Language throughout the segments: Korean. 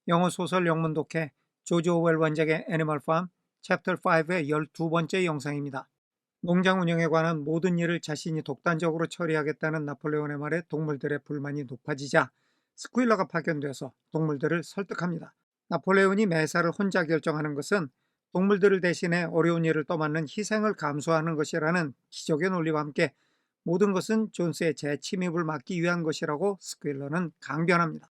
영어 소설 영문 독해 조지 오웰 원작의 애니멀 팜 챕터 5의 12번째 영상입니다. 농장 운영에 관한 모든 일을 자신이 독단적으로 처리하겠다는 나폴레온의 말에 동물들의 불만이 높아지자 스퀴러가 파견되어서 동물들을 설득합니다. 나폴레온이 매사를 혼자 결정하는 것은 동물들을 대신해 어려운 일을 떠맡는 희생을 감수하는 것이라는 기적의 논리와 함께 모든 것은 존스의 재침입을 막기 위한 것이라고 스퀴러는 강변합니다.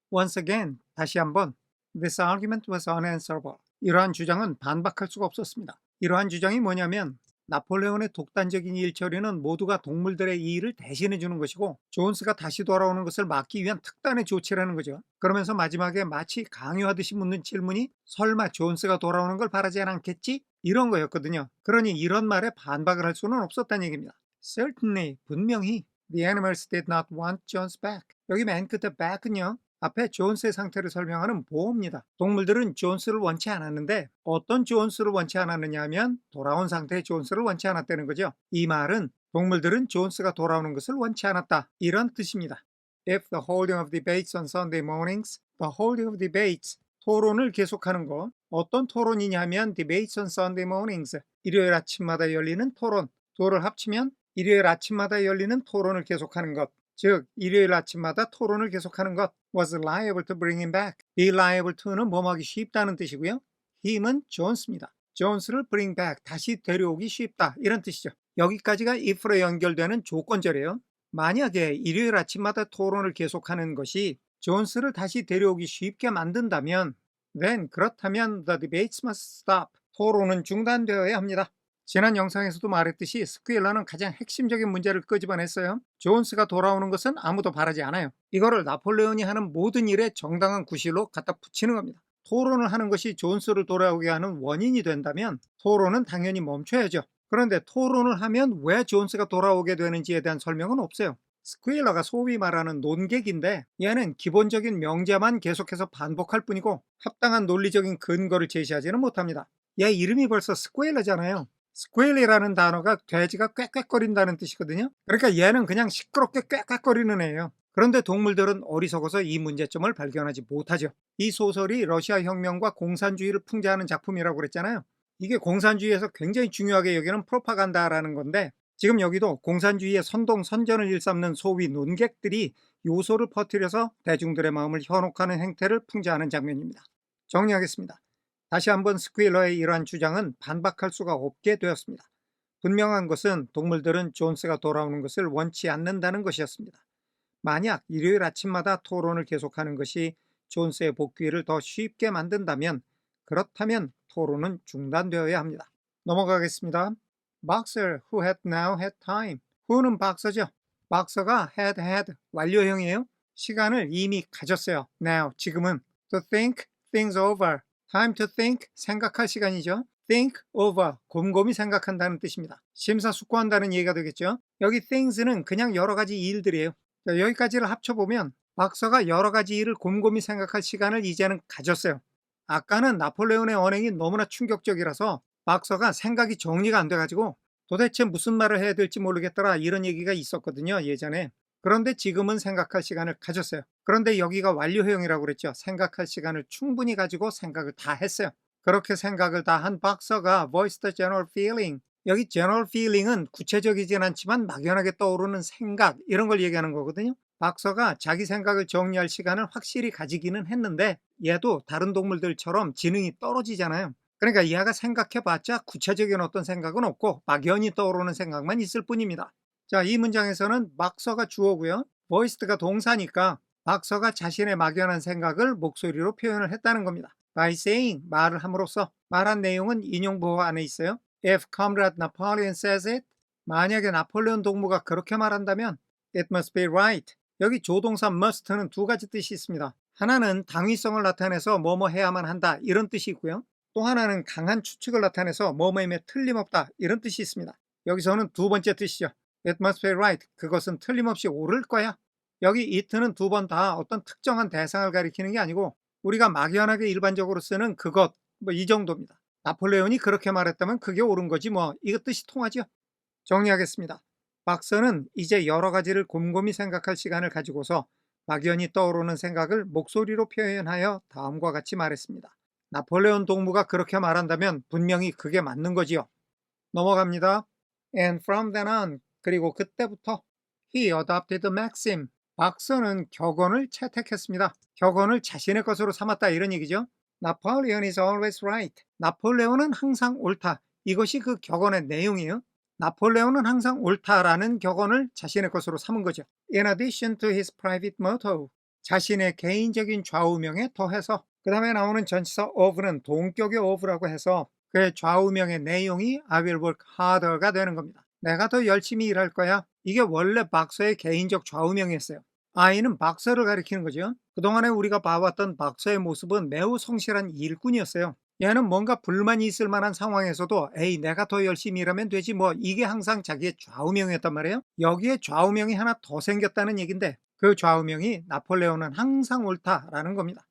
Once again, 다시 한번, this argument was unanswerable. 이러한 주장은 반박할 수가 없었습니다. 이러한 주장이 뭐냐면 나폴레온의 독단적인 일 처리는 모두가 동물들의 이의를 대신해 주는 것이고 존스가 다시 돌아오는 것을 막기 위한 특단의 조치라는 거죠. 그러면서 마지막에 마치 강요하듯이 묻는 질문이 설마 존스가 돌아오는 걸 바라지 않겠지? 이런 거였거든요. 그러니 이런 말에 반박을 할 수는 없었다는 얘기입니다. Certainly, 분명히 The animals did not want Jones back. 여기 맨 끝에 back은요, 앞에 존스의 상태를 설명하는 보호입니다. 동물들은 존스를 원치 않았는데 어떤 존스를 원치 않았느냐 하면 돌아온 상태의 존스를 원치 않았다는 거죠. 이 말은 동물들은 존스가 돌아오는 것을 원치 않았다, 이런 뜻입니다. If the holding of debates on Sunday mornings, the holding of debates, 토론을 계속하는 거, 어떤 토론이냐 하면 debates on Sunday mornings, 일요일 아침마다 열리는 토론, 두를 합치면 일요일 아침마다 열리는 토론을 계속하는 것, 즉 일요일 아침마다 토론을 계속하는 것 was liable to bring him back. be liable to는 뭐뭐하기 쉽다는 뜻이고요. him은 존스입니다. 존스를 bring back, 다시 데려오기 쉽다, 이런 뜻이죠. 여기까지가 if로 연결되는 조건절이에요. 만약에 일요일 아침마다 토론을 계속하는 것이 존스를 다시 데려오기 쉽게 만든다면 then, 그렇다면 the debates must stop. 토론은 중단되어야 합니다. 지난 영상에서도 말했듯이 스퀴러는 가장 핵심적인 문제를 끄집어냈어요. 존스가 돌아오는 것은 아무도 바라지 않아요. 이거를 나폴레온이 하는 모든 일에 정당한 구실로 갖다 붙이는 겁니다. 토론을 하는 것이 존스를 돌아오게 하는 원인이 된다면 토론은 당연히 멈춰야죠. 그런데 토론을 하면 왜 존스가 돌아오게 되는지에 대한 설명은 없어요. 스퀴러가 소위 말하는 논객인데 얘는 기본적인 명제만 계속해서 반복할 뿐이고 합당한 논리적인 근거를 제시하지는 못합니다. 얘 이름이 벌써 스퀴러잖아요. 스퀘일이라는 단어가 돼지가 꽥꽥거린다는 뜻이거든요. 그러니까 얘는 그냥 시끄럽게 꽥꽥거리는 애예요. 그런데 동물들은 어리석어서 이 문제점을 발견하지 못하죠. 이 소설이 러시아 혁명과 공산주의를 풍자하는 작품이라고 그랬잖아요. 이게 공산주의에서 굉장히 중요하게 여기는 프로파간다라는 건데 지금 여기도 공산주의의 선동선전을 일삼는 소위 논객들이 요소를 퍼뜨려서 대중들의 마음을 현혹하는 행태를 풍자하는 장면입니다. 정리하겠습니다. 다시 한번 스퀴러의 이러한 주장은 반박할 수가 없게 되었습니다. 분명한 것은 동물들은 존스가 돌아오는 것을 원치 않는다는 것이었습니다. 만약 일요일 아침마다 토론을 계속하는 것이 존스의 복귀를 더 쉽게 만든다면 그렇다면 토론은 중단되어야 합니다. 넘어가겠습니다. Boxer who had now had time. who는 박서죠. 박서가 had 완료형이에요. 시간을 이미 가졌어요. now, 지금은 to think things over. time to think, 생각할 시간이죠. think over, 곰곰이 생각한다는 뜻입니다. 심사숙고한다는 얘기가 되겠죠. 여기 things는 그냥 여러 가지 일들이에요. 자, 여기까지를 합쳐보면 박사가 여러 가지 일을 곰곰이 생각할 시간을 이제는 가졌어요. 아까는 나폴레온의 언행이 너무나 충격적이라서 박사가 생각이 정리가 안 돼가지고 도대체 무슨 말을 해야 될지 모르겠더라, 이런 얘기가 있었거든요, 예전에. 그런데 지금은 생각할 시간을 가졌어요. 그런데 여기가 완료형이라고 그랬죠. 생각할 시간을 충분히 가지고 생각을 다 했어요. 그렇게 생각을 다 한 박사가 voice the general feeling. 여기 general feeling은 구체적이진 않지만 막연하게 떠오르는 생각, 이런 걸 얘기하는 거거든요. 박사가 자기 생각을 정리할 시간을 확실히 가지기는 했는데 얘도 다른 동물들처럼 지능이 떨어지잖아요. 그러니까 얘가 생각해봤자 구체적인 어떤 생각은 없고 막연히 떠오르는 생각만 있을 뿐입니다. 자, 이 문장에서는 박서가 주어고요. voiced가 동사니까 박서가 자신의 막연한 생각을 목소리로 표현을 했다는 겁니다. by saying, 말을 함으로써. 말한 내용은 인용보호 안에 있어요. If Comrade Napoleon says it, 만약에 나폴레온 동무가 그렇게 말한다면 it must be right. 여기 조동사 must는 두 가지 뜻이 있습니다. 하나는 당위성을 나타내서 뭐뭐 해야만 한다, 이런 뜻이 있고요. 또 하나는 강한 추측을 나타내서 뭐뭐임에 틀림없다, 이런 뜻이 있습니다. 여기서는 두 번째 뜻이죠. It must be right. 그것은 틀림없이 옳을 거야. 여기 it는 두 번 다 어떤 특정한 대상을 가리키는 게 아니고 우리가 막연하게 일반적으로 쓰는 그것, 이 정도입니다. 나폴레온이 그렇게 말했다면 그게 옳은 거지 뭐, 이거 뜻이 통하죠. 정리하겠습니다. 박서는 이제 여러 가지를 곰곰이 생각할 시간을 가지고서 막연히 떠오르는 생각을 목소리로 표현하여 다음과 같이 말했습니다. 나폴레온 동무가 그렇게 말한다면 분명히 그게 맞는 거지요. 넘어갑니다. And from then on, 그리고 그때부터 he adopted the maxim. 박서는 격언을 채택했습니다. 격언을 자신의 것으로 삼았다 이런 얘기죠. Napoleon is always right. 나폴레온은 항상 옳다. 이것이 그 격언의 내용이에요. 나폴레온은 항상 옳다라는 격언을 자신의 것으로 삼은 거죠. In addition to his private motto. 자신의 개인적인 좌우명에 더해서 그 다음에 나오는 전치사 of는 동격의 of라고 해서 그의 좌우명의 내용이 I will work harder가 되는 겁니다. 내가 더 열심히 일할 거야. 이게 원래 박서의 개인적 좌우명이었어요. I는 박서를 가리키는 거죠. 그동안에 우리가 봐왔던 박서의 모습은 매우 성실한 일꾼이었어요. 얘는 뭔가 불만이 있을 만한 상황에서도 에이 내가 더 열심히 일하면 되지 뭐 이게 항상 자기의 좌우명이었단 말이에요. 여기에 좌우명이 하나 더 생겼다는 얘긴데 그 좌우명이 나폴레온은 항상 옳다라는 겁니다.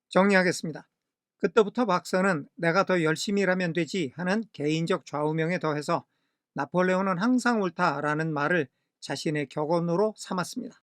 정리하겠습니다. 그때부터 박서는 내가 더 열심히 일하면 되지 하는 개인적 좌우명에 더해서 나폴레온은 항상 옳다라는 말을 자신의 격언으로 삼았습니다.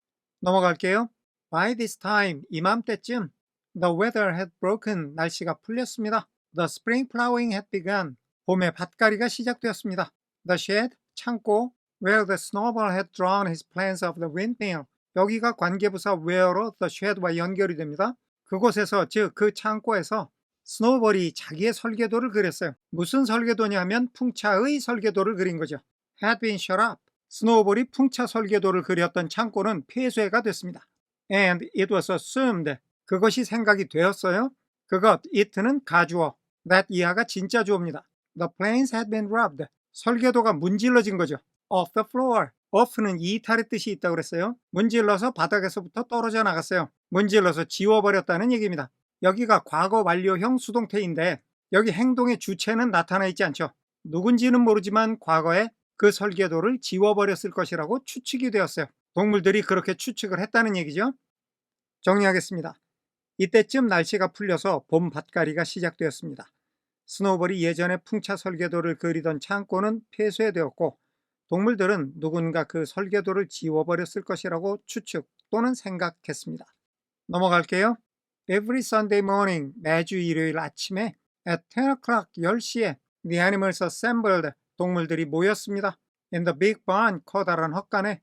넘어갈게요. By this time, 이맘때쯤 The weather had broken, 날씨가 풀렸습니다. The spring plowing had begun, 봄의 밭갈이가 시작되었습니다. The shed, 창고, where the snowball had drawn his plans of the windmill, 여기가 관계부사 where로 the shed와 연결이 됩니다. 그곳에서 즉 그 창고에서 스노우볼이 자기의 설계도를 그렸어요. 무슨 설계도냐면 풍차의 설계도를 그린 거죠. Had been shut up. 스노우볼이 풍차 설계도를 그렸던 창고는 폐쇄가 됐습니다. And it was assumed. 그것이 생각이 되었어요. 그것, it는 가주어. that 이하가 진짜 주어입니다. The planes had been robbed. 설계도가 문질러진 거죠. Off the floor. off는 이탈의 뜻이 있다고 그랬어요. 문질러서 바닥에서부터 떨어져 나갔어요. 문질러서 지워버렸다는 얘기입니다. 여기가 과거 완료형 수동태인데 여기 행동의 주체는 나타나 있지 않죠. 누군지는 모르지만 과거에 그 설계도를 지워버렸을 것이라고 추측이 되었어요. 동물들이 그렇게 추측을 했다는 얘기죠. 정리하겠습니다. 이때쯤 날씨가 풀려서 봄 밭갈이가 시작되었습니다. 스노우볼이 예전에 풍차 설계도를 그리던 창고는 폐쇄되었고 동물들은 누군가 그 설계도를 지워버렸을 것이라고 추측 또는 생각했습니다. 넘어갈게요. Every Sunday morning, 매주 일요일 아침에 at 10 o'clock, 10시에 the animals assembled, 동물들이 모였습니다. In the big barn, 커다란 헛간에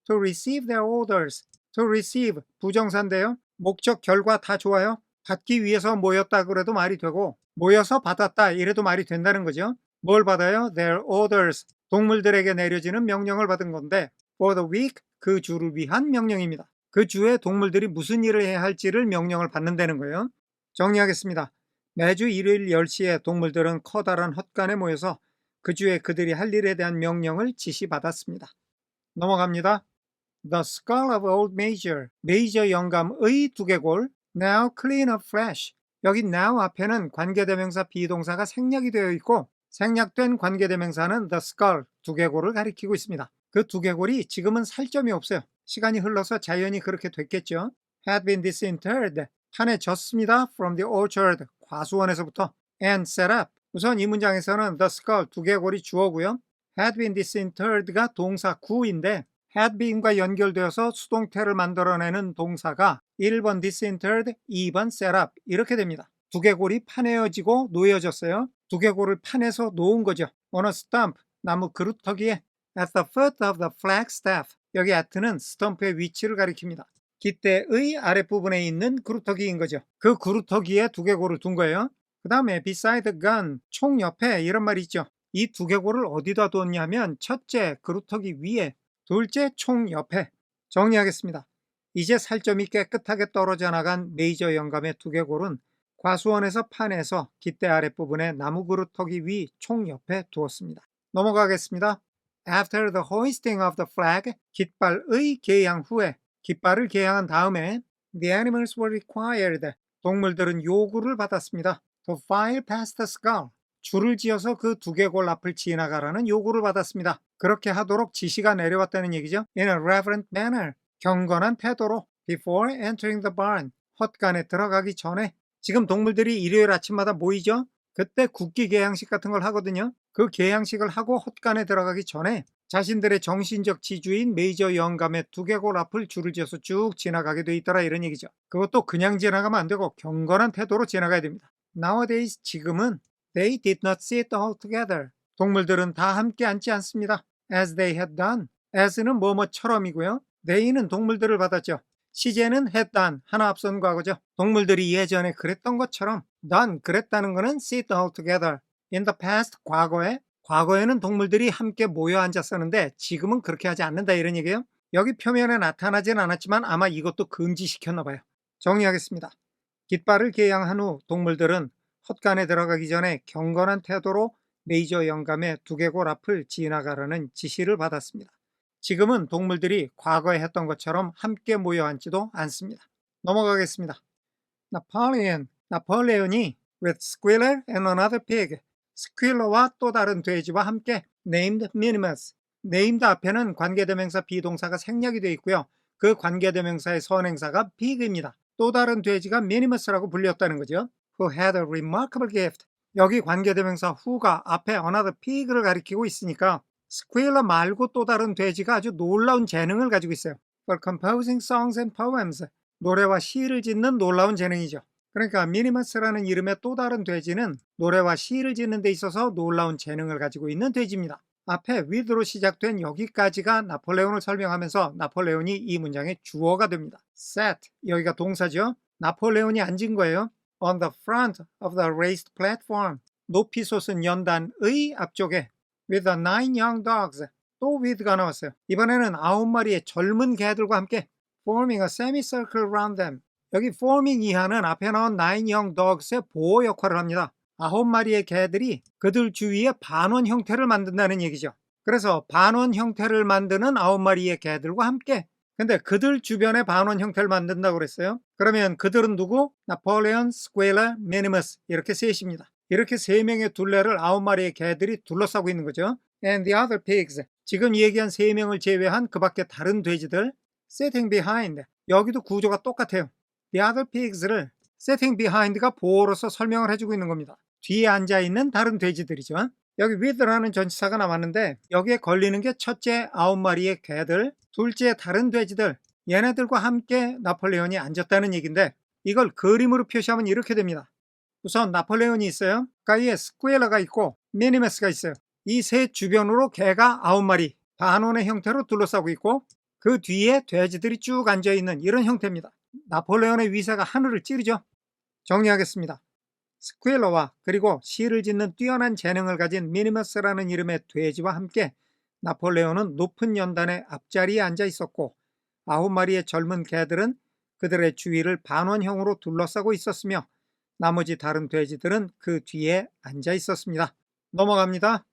to receive their orders, to receive, 부정사인데요. 목적, 결과 다 좋아요. 받기 위해서 모였다 그래도 말이 되고 모여서 받았다 이래도 말이 된다는 거죠. 뭘 받아요? Their orders, 동물들에게 내려지는 명령을 받은 건데 for the week, 그 주를 위한 명령입니다. 그 주에 동물들이 무슨 일을 해야 할지를 명령을 받는다는 거예요. 정리하겠습니다. 매주 일요일 10시에 동물들은 커다란 헛간에 모여서 그 주에 그들이 할 일에 대한 명령을 지시받았습니다. 넘어갑니다. The skull of old Major, 메이저 영감의 두개골, now clean up fresh. 여기 now 앞에는 관계대명사 비동사가 생략이 되어 있고 생략된 관계대명사는 the skull, 두개골을 가리키고 있습니다. 그 두개골이 지금은 살점이 없어요. 시간이 흘러서 자연히 그렇게 됐겠죠. Had been disinterred, 파내졌습니다. From the orchard, 과수원에서부터. And set up, 우선 이 문장에서는 the skull, 두개골이 주어고요. Had been disinterred가 동사 구인데 had been과 연결되어서 수동태를 만들어내는 동사가 1번 disinterred, 2번 set up 이렇게 됩니다. 두개골이 파내어지고 놓여졌어요. 두개골을 파내서 놓은 거죠. On a stump, 나무 그루터기에 at the foot of the flagstaff, 여기 at는 스탬프의 위치를 가리킵니다. 깃대의 아랫부분에 있는 그루터기인 거죠. 그 그루터기에 두개골을 둔 거예요. 그 다음에 beside the gun, 총 옆에 이런 말이 있죠. 이 두개골을 어디다 뒀냐면 첫째 그루터기 위에, 둘째 총 옆에. 정리하겠습니다. 이제 살점이 깨끗하게 떨어져 나간 메이저 영감의 두개골은 과수원에서 파내서 깃대 아랫부분에 나무 그루터기 위 총 옆에 두었습니다. 넘어가겠습니다. After the hoisting of the flag, 깃발의 개양 후에, 깃발을 개양한 다음에 the animals were required, 동물들은 요구를 받았습니다. To file past the skull, 줄을 지어서 그 두개골 앞을 지나가라는 요구를 받았습니다. 그렇게 하도록 지시가 내려왔다는 얘기죠. In a reverent manner, 경건한 태도로 before entering the barn, 헛간에 들어가기 전에. 지금 동물들이 일요일 아침마다 모이죠. 그때 국기 개양식 같은 걸 하거든요. 그 개양식을 하고 헛간에 들어가기 전에 자신들의 정신적 지주인 메이저 영감의 두개골 앞을 줄을 지어서 쭉 지나가게 돼 있더라 이런 얘기죠. 그것도 그냥 지나가면 안 되고 경건한 태도로 지나가야 됩니다. Nowadays 지금은 they did not sit all together. 동물들은 다 함께 앉지 않습니다. As they had done. as는 뭐뭐처럼이고요. they는 동물들을 받았죠. 시제는 had done, 하나 앞선 과거죠. 동물들이 예전에 그랬던 것처럼 done, 그랬다는 거는 sit all together. In the past, 과거에는 동물들이 함께 모여 앉았었는데 지금은 그렇게 하지 않는다 이런 얘기예요. 여기 표면에 나타나진 않았지만 아마 이것도 금지시켰나 봐요. 정리하겠습니다. 깃발을 개양한 후 동물들은 헛간에 들어가기 전에 경건한 태도로 메이저 영감의 두개골 앞을 지나가라는 지시를 받았습니다. 지금은 동물들이 과거에 했던 것처럼 함께 모여 앉지도 않습니다. 넘어가겠습니다. 나폴레온이 with Squealer and another pig, 스퀼러와 또 다른 돼지와 함께 named Minimus, named 앞에는 관계대명사 비동사가 생략이 되어 있고요. 그 관계대명사의 선행사가 pig입니다. 또 다른 돼지가 Minimus라고 불렸다는 거죠. Who had a remarkable gift. 여기 관계대명사 who가 앞에 another pig를 가리키고 있으니까 스퀼러 말고 또 다른 돼지가 아주 놀라운 재능을 가지고 있어요. For composing songs and poems. 노래와 시를 짓는 놀라운 재능이죠. 그러니까 미니머스라는 이름의 또 다른 돼지는 노래와 시를 짓는 데 있어서 놀라운 재능을 가지고 있는 돼지입니다. 앞에 with로 시작된 여기까지가 나폴레온을 설명하면서 나폴레온이 이 문장의 주어가 됩니다. sat, 여기가 동사죠. 나폴레온이 앉은 거예요. On the front of the raised platform. 높이 솟은 연단의 앞쪽에 with the 9 young dogs. 또 with가 나왔어요. 이번에는 9마리의 젊은 개들과 함께 forming a semicircle around them. 여기 forming 이하는 앞에 나온 9 young dogs의 보호 역할을 합니다. 9마리의 개들이 그들 주위에 반원 형태를 만든다는 얘기죠. 그래서 반원 형태를 만드는 9마리의 개들과 함께, 근데 그들 주변에 반원 형태를 만든다고 그랬어요. 그러면 그들은 누구? 나폴레온, 스퀘일러, 미니머스, 이렇게 셋입니다. 이렇게 3명의 둘레를 9마리의 개들이 둘러싸고 있는 거죠. And the other pigs, 지금 얘기한 3명을 제외한 그 밖에 다른 돼지들, sitting behind, 여기도 구조가 똑같아요. The other pigs를 sitting behind가 보호로서 설명을 해주고 있는 겁니다. 뒤에 앉아있는 다른 돼지들이죠. 여기 with라는 전치사가 나왔는데 여기에 걸리는 게 첫째 9마리의 개들, 둘째 다른 돼지들, 얘네들과 함께 나폴레온이 앉았다는 얘기인데 이걸 그림으로 표시하면 이렇게 됩니다. 우선 나폴레온이 있어요. 가까이에 스퀘일러가 있고 미니머스가 있어요. 이 셋 주변으로 개가 9마리 반원의 형태로 둘러싸고 있고 그 뒤에 돼지들이 쭉 앉아있는 이런 형태입니다. 나폴레온의 위세가 하늘을 찌르죠. 정리하겠습니다. 스퀼러와 그리고 시를 짓는 뛰어난 재능을 가진 미니머스라는 이름의 돼지와 함께 나폴레온은 높은 연단의 앞자리에 앉아 있었고 9마리의 젊은 개들은 그들의 주위를 반원형으로 둘러싸고 있었으며 나머지 다른 돼지들은 그 뒤에 앉아 있었습니다. 넘어갑니다.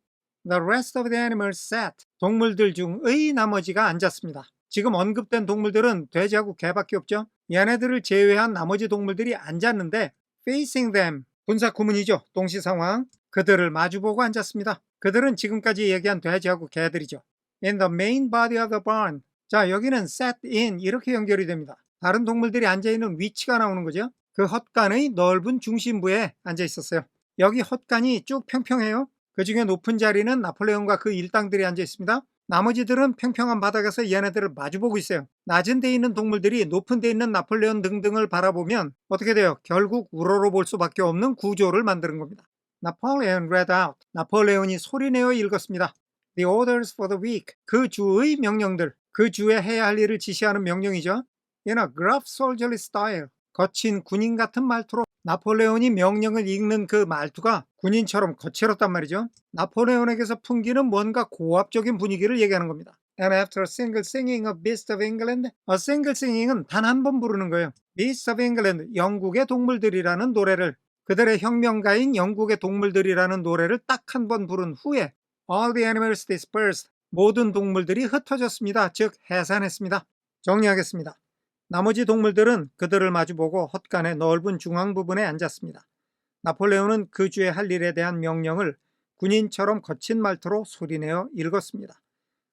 The rest of the animals sat. 동물들 중의 나머지가 앉았습니다. 지금 언급된 동물들은 돼지하고 개밖에 없죠. 얘네들을 제외한 나머지 동물들이 앉았는데 facing them, 분사 구문이죠. 동시 상황. 그들을 마주보고 앉았습니다. 그들은 지금까지 얘기한 돼지하고 개들이죠. In the main body of the barn. 자, 여기는 sat in 이렇게 연결이 됩니다. 다른 동물들이 앉아있는 위치가 나오는 거죠. 그 헛간의 넓은 중심부에 앉아 있었어요. 여기 헛간이 쭉 평평해요. 그 중에 높은 자리는 나폴레온과 그 일당들이 앉아 있습니다. 나머지들은 평평한 바닥에서 얘네들을 마주보고 있어요. 낮은 데 있는 동물들이 높은 데 있는 나폴레온 등등을 바라보면 어떻게 돼요? 결국 우러러볼 수밖에 없는 구조를 만드는 겁니다. Napoleon read out. 나폴레온이 소리내어 읽었습니다. The orders for the week. 그 주의 명령들. 그 주에 해야 할 일을 지시하는 명령이죠. In a gruff soldierly style. 거친 군인 같은 말투로 나폴레온이 명령을 읽는 그 말투가 군인처럼 거칠었단 말이죠. 나폴레온에게서 풍기는 뭔가 고압적인 분위기를 얘기하는 겁니다. And after a single singing of Beasts of England, a single singing은 단 한 번 부르는 거예요. Beasts of England, 영국의 동물들이라는 노래를, 그들의 혁명가인 영국의 동물들이라는 노래를 딱 한 번 부른 후에 All the animals dispersed, 모든 동물들이 흩어졌습니다. 즉 해산했습니다. 정리하겠습니다. 나머지 동물들은 그들을 마주보고 헛간의 넓은 중앙 부분에 앉았습니다. 나폴레온은 그 주에 할 일에 대한 명령을 군인처럼 거친 말투로 소리내어 읽었습니다.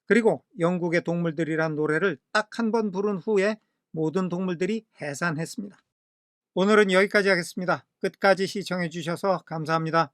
그리고 영국의 동물들이란 노래를 딱 한 번 부른 후에 모든 동물들이 해산했습니다. 오늘은 여기까지 하겠습니다. 끝까지 시청해 주셔서 감사합니다.